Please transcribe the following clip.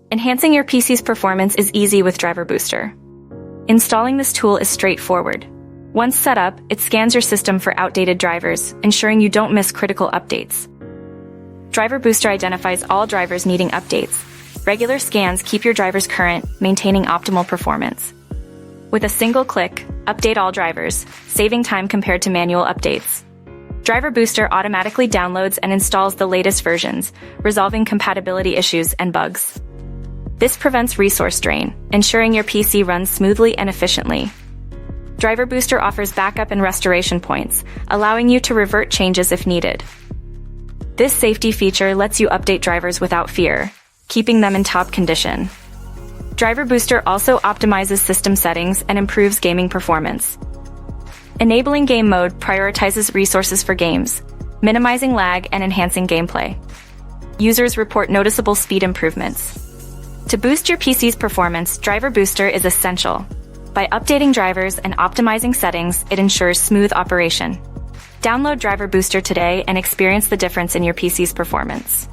Enhancing your PC's performance is easy with Driver Booster. Installing this tool is straightforward. Once set up, it scans your system for outdated drivers, ensuring you don't miss critical updates. Driver Booster identifies all drivers needing updates. Regular scans keep your drivers current, maintaining optimal performance. With a single click, update all drivers, saving time compared to manual updates. Driver Booster automatically downloads and installs the latest versions, resolving compatibility issues and bugs. This prevents resource drain, ensuring your PC runs smoothly and efficiently. Driver Booster offers backup and restoration points, allowing you to revert changes if needed. This safety feature lets you update drivers without fear, keeping them in top condition. Driver Booster also optimizes system settings and improves gaming performance. Enabling game mode prioritizes resources for games, minimizing lag and enhancing gameplay. Users report noticeable speed improvements. To boost your PC's performance, Driver Booster is essential. By updating drivers and optimizing settings, it ensures smooth operation. Download Driver Booster today and experience the difference in your PC's performance.